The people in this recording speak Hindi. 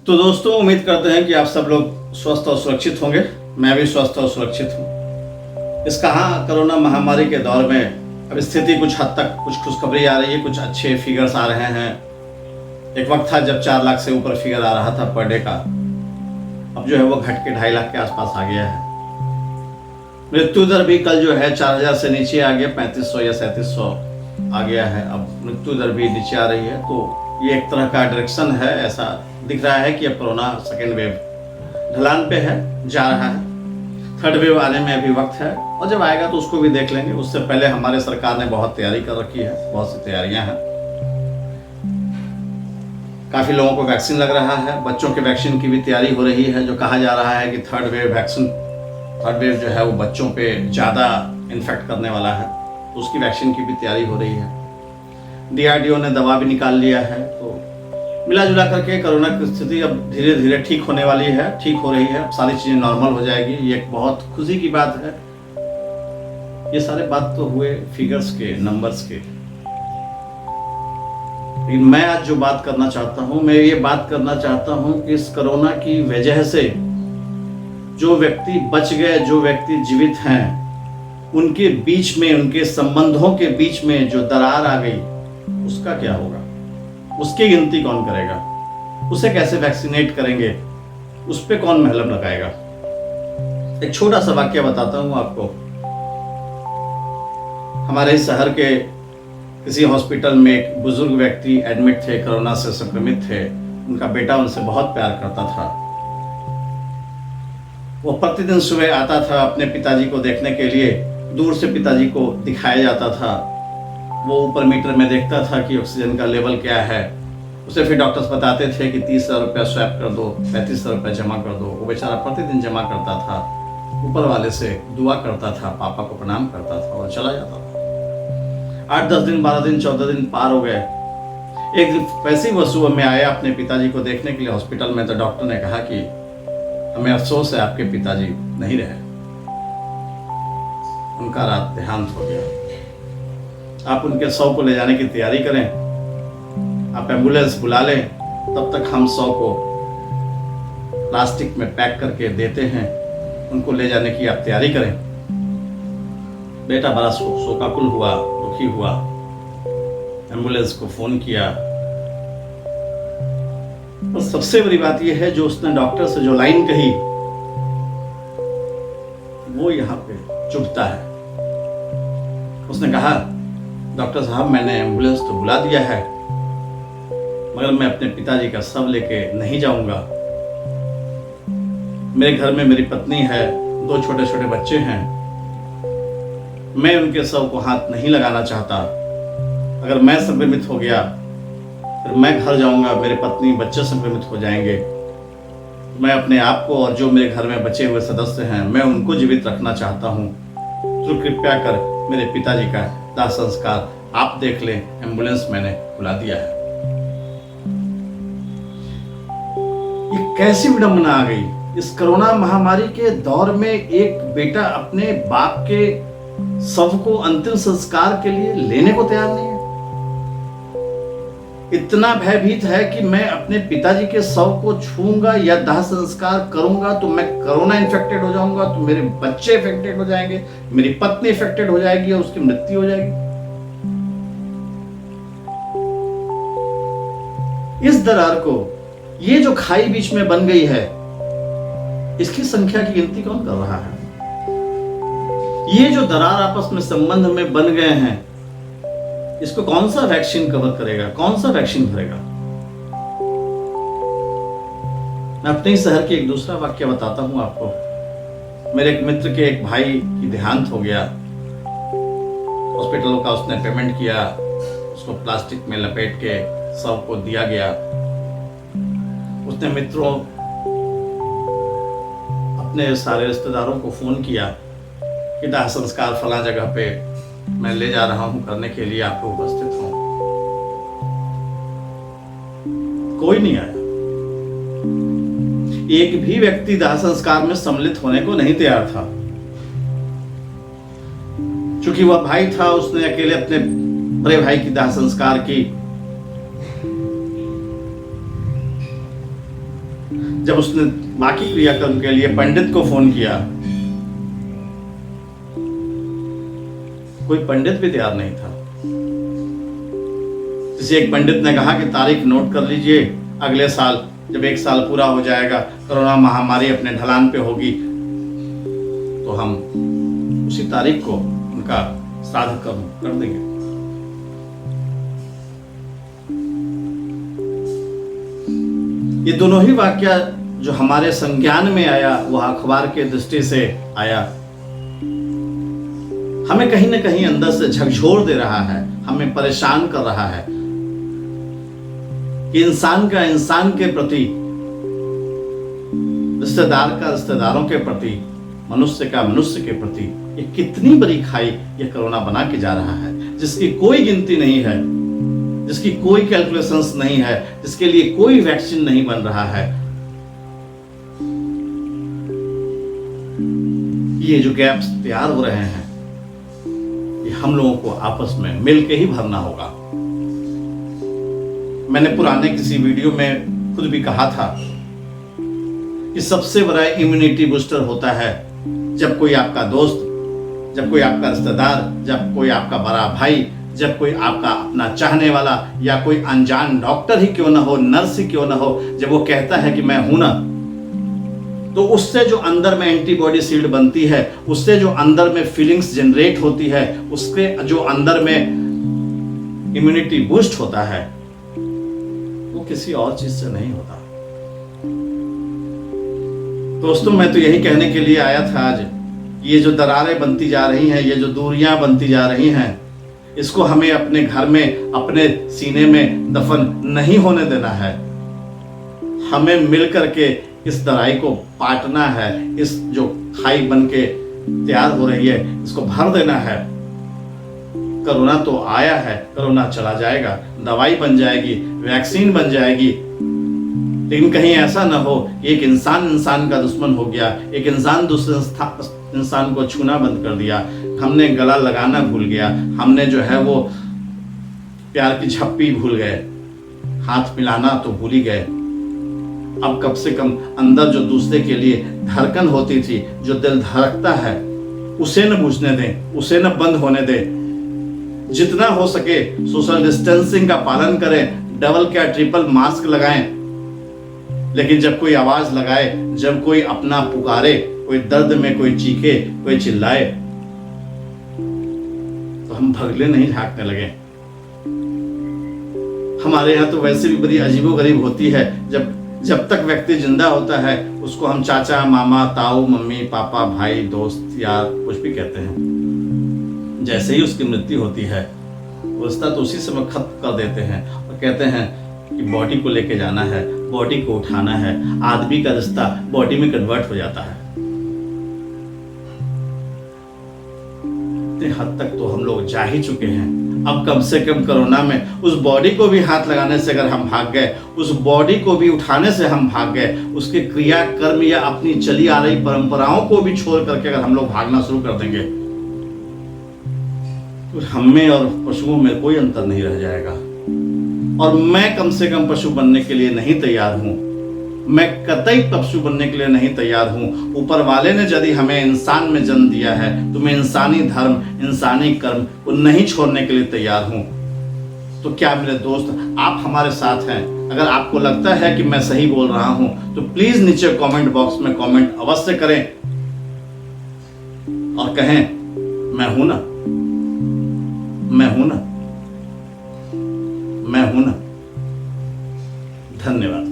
तो दोस्तों, उम्मीद करते हैं कि आप सब लोग स्वस्थ और सुरक्षित होंगे। मैं भी स्वस्थ और सुरक्षित हूँ। इस कोरोना महामारी के दौर में अब स्थिति कुछ हद तक कुछ खुशखबरी आ रही है, कुछ अच्छे फिगर्स आ रहे हैं। एक वक्त था जब 4 लाख से ऊपर फिगर आ रहा था पर डे का, अब जो है वो घट के 2.5 लाख के आसपास आ गया है। मृत्यु दर भी कल जो है 4000 से नीचे आ गया, 3500 या 3700 आ गया है। अब मृत्यु दर भी नीचे आ रही है, तो ये एक तरह का डायरेक्शन है। ऐसा दिख रहा है कि अब कोरोना सेकेंड वेव ढलान पे है, जा रहा है। थर्ड वेव आने में अभी वक्त है, और जब आएगा तो उसको भी देख लेंगे। उससे पहले हमारे सरकार ने बहुत तैयारी कर रखी है, बहुत सी तैयारियां हैं। काफ़ी लोगों को वैक्सीन लग रहा है, बच्चों के वैक्सीन की भी तैयारी हो रही है। जो कहा जा रहा है कि थर्ड वेव जो है वो बच्चों पे ज़्यादा इन्फेक्ट करने वाला है, तो उसकी वैक्सीन की भी तैयारी हो रही है। DRDO ने दवा भी निकाल लिया है। तो मिला जुला करके कोरोना की स्थिति अब धीरे धीरे ठीक होने वाली है, ठीक हो रही है। सारी चीज़ें नॉर्मल हो जाएगी। ये एक बहुत खुशी की बात है। ये सारे बात तो हुए फिगर्स के, नंबर्स के। लेकिन मैं आज जो बात करना चाहता हूँ, मैं ये बात करना चाहता हूँ कि इस कोरोना की वजह से जो व्यक्ति बच गए, जो व्यक्ति जीवित हैं, उनके बीच में, उनके संबंधों के बीच में जो दरार आ गई, उसका क्या होगा? उसकी गिनती कौन करेगा? उसे कैसे वैक्सीनेट करेंगे? उस पे कौन महलम लगाएगा? एक छोटा सा वाक्य बताता हूं आपको। हमारे शहर के किसी हॉस्पिटल में एक बुजुर्ग व्यक्ति एडमिट थे, कोरोना से संक्रमित थे। उनका बेटा उनसे बहुत प्यार करता था। वो प्रतिदिन सुबह आता था अपने पिताजी को देखने के लिए। दूर से पिताजी को दिखाया जाता था। वो ऊपर मीटर में देखता था कि ऑक्सीजन का लेवल क्या है। उसे फिर डॉक्टर्स बताते थे कि 30,000 रुपया स्वैप कर दो, 35,000 रुपया जमा कर दो। वो बेचारा प्रतिदिन जमा करता था, ऊपर वाले से दुआ करता था, पापा को प्रणाम करता था और चला जाता था। 8-10 दिन, 12 दिन, 14 दिन पार हो गए। एक दिन वैसे ही वो सुबह में आया अपने पिताजी को देखने के लिए हॉस्पिटल में, तो डॉक्टर ने कहा कि हमें अफसोस है, आपके पिताजी नहीं रहे, उनका रात देहांत हो गया। आप उनके शव को ले जाने की तैयारी करें, आप एम्बुलेंस बुला लें, तब तक हम शव को प्लास्टिक में पैक करके देते हैं, उनको ले जाने की आप तैयारी करें। बेटा बड़ा शोकाकुल हुआ, दुखी हुआ, एम्बुलेंस को फोन किया। और सबसे बड़ी बात यह है, जो उसने डॉक्टर से जो लाइन कही, वो यहाँ पे चुभता है। उसने कहा, डॉक्टर साहब, मैंने एम्बुलेंस तो बुला दिया है, मगर मैं अपने पिताजी का शव लेके नहीं जाऊंगा। मेरे घर में मेरी पत्नी है, 2 छोटे छोटे बच्चे हैं। मैं उनके शव को हाथ नहीं लगाना चाहता। अगर मैं संक्रमित हो गया, फिर मैं घर जाऊंगा, मेरे पत्नी बच्चे संक्रमित हो जाएंगे। मैं अपने आप को और जो मेरे घर में बचे हुए सदस्य हैं, मैं उनको जीवित रखना चाहता हूँ। तो कृपया कर मेरे पिताजी का दाह संस्कार आप देख लें, एम्बुलेंस मैंने बुला दिया है। ये कैसी विडंबना आ गई इस कोरोना महामारी के दौर में। एक बेटा अपने बाप के शव को अंतिम संस्कार के लिए लेने को तैयार नहीं है। इतना भयभीत है कि मैं अपने पिताजी के शव को छूंगा या दाह संस्कार करूंगा तो मैं कोरोना इन्फेक्टेड हो जाऊंगा, तो मेरे बच्चे इन्फेक्टेड हो जाएंगे, मेरी पत्नी इन्फेक्टेड हो जाएगी और उसकी मृत्यु हो जाएगी। इस दरार को, ये जो खाई बीच में बन गई है, इसकी संख्या की गिनती कौन कर रहा है? ये जो दरार आपस में संबंध में बन गए हैं, इसको कौन सा वैक्सीन कवर करेगा? कौन सा वैक्सीन भरेगा? मैं अपने ही शहर की एक दूसरा वाक्य बताता हूं आपको। मेरे एक मित्र के एक भाई की देहांत हो गया। हॉस्पिटलों का उसने पेमेंट किया, उसको प्लास्टिक में लपेट के शव को दिया गया। उसने मित्रों, अपने सारे रिश्तेदारों को फोन किया कि दाह संस्कार फला जगह पे मैं ले जा रहा हूं करने के लिए, आप लोग उपस्थित हो। कोई नहीं आया। एक भी व्यक्ति दाह संस्कार में सम्मिलित होने को नहीं तैयार था। चूंकि वह भाई था, उसने अकेले अपने बड़े भाई की दाह संस्कार की। जब उसने बाकी क्रियाक्रम के लिए पंडित को फोन किया, कोई पंडित भी तैयार नहीं था। किसी एक पंडित ने कहा कि तारीख नोट कर लीजिए, अगले साल जब 1 साल पूरा हो जाएगा, कोरोना महामारी अपने ढलान पे होगी, तो हम उसी तारीख को उनका श्राद्ध कर देंगे। ये दोनों ही वाक्य जो हमारे संज्ञान में आया, वह अखबार के दृष्टि से आया, हमें कहीं ना कहीं अंदर से झकझोर दे रहा है, हमें परेशान कर रहा है कि इंसान का इंसान के प्रति, रिश्तेदार का रिश्तेदारों के प्रति, मनुष्य का मनुष्य के प्रति ये कितनी बड़ी खाई ये कोरोना बना के जा रहा है, जिसकी कोई गिनती नहीं है, जिसकी कोई कैलकुलेशंस नहीं है, जिसके लिए कोई वैक्सीन नहीं बन रहा है। ये जो गैप्स तैयार हो रहे हैं, ये हम लोगों को आपस में मिलके ही भरना होगा। मैंने पुराने किसी वीडियो में खुद भी कहा था कि सबसे बड़ा इम्यूनिटी बूस्टर होता है जब कोई आपका दोस्त, जब कोई आपका रिश्तेदार, जब कोई आपका बड़ा भाई, जब कोई आपका अपना चाहने वाला या कोई अनजान डॉक्टर ही क्यों ना हो, नर्स ही क्यों ना हो, जब वो कहता है कि मैं हूं ना, तो उससे जो अंदर में एंटीबॉडी शील्ड बनती है, उससे जो अंदर में फीलिंग्स जनरेट होती है, उसके जो अंदर में इम्यूनिटी बूस्ट होता है, वो किसी और चीज से नहीं होता। दोस्तों, मैं तो यही कहने के लिए आया था आज, ये जो दरारें बनती जा रही हैं, ये जो दूरियां बनती जा रही हैं, इसको हमें अपने घर में, अपने सीने में दफन नहीं होने देना है। हमें मिलकर के इस दराई को पाटना है, इस जो खाई बन के तैयार हो रही है, इसको भर देना है। कोरोना तो आया है, कोरोना चला जाएगा, दवाई बन जाएगी, वैक्सीन बन जाएगी, लेकिन कहीं ऐसा ना हो एक इंसान इंसान का दुश्मन हो गया, एक इंसान दूसरे इंसान को छूना बंद कर दिया, हमने गला लगाना भूल गया, हमने जो है वो प्यार की झप्पी भूल गए, हाथ मिलाना तो भूल ही गए। अब कम से कम अंदर जो दूसरे के लिए धड़कन होती थी, जो दिल धड़कता है, उसे न बुझने दें, उसे न बंद होने दें। जितना हो सके सोशल डिस्टेंसिंग का पालन करें, डबल क्या ट्रिपल मास्क लगाएं, लेकिन जब कोई आवाज लगाए, जब कोई अपना पुकारे, कोई दर्द में कोई चीखे, कोई चिल्लाए, तो हम भगले नहीं झांकने लगे। हमारे यहाँ तो वैसे भी बड़ी अजीबोगरीब होती है, जब तक व्यक्ति जिंदा होता है उसको हम चाचा, मामा, ताऊ, मम्मी, पापा, भाई, दोस्त, यार कुछ भी कहते हैं। जैसे ही उसकी मृत्यु होती है, रिश्ता तो उसी समय खत्म कर देते हैं और कहते हैं कि बॉडी को लेके जाना है, बॉडी को उठाना है। आदमी का रिश्ता बॉडी में कन्वर्ट हो जाता है। इतने हद तक तो हम लोग जा ही चुके हैं। अब कम से कम कोरोना में उस बॉडी को भी हाथ लगाने से अगर हम भाग गए, उस बॉडी को भी उठाने से हम भाग गए, उसके क्रिया कर्म या अपनी चली आ रही परंपराओं को भी छोड़ करके अगर हम लोग भागना शुरू कर देंगे, तो हम में और पशुओं में कोई अंतर नहीं रह जाएगा। और मैं कम से कम पशु बनने के लिए नहीं तैयार हूं, मैं कतई पशु बनने के लिए नहीं तैयार हूं। ऊपर वाले ने यदि हमें इंसान में जन्म दिया है, तो मैं इंसानी धर्म, इंसानी कर्म को नहीं छोड़ने के लिए तैयार हूं। तो क्या मेरे दोस्त, आप हमारे साथ हैं? अगर आपको लगता है कि मैं सही बोल रहा हूं, तो प्लीज नीचे कमेंट बॉक्स में कमेंट अवश्य करें और कहें मैं हूं ना, मैं हूं ना, मैं हूं ना। धन्यवाद।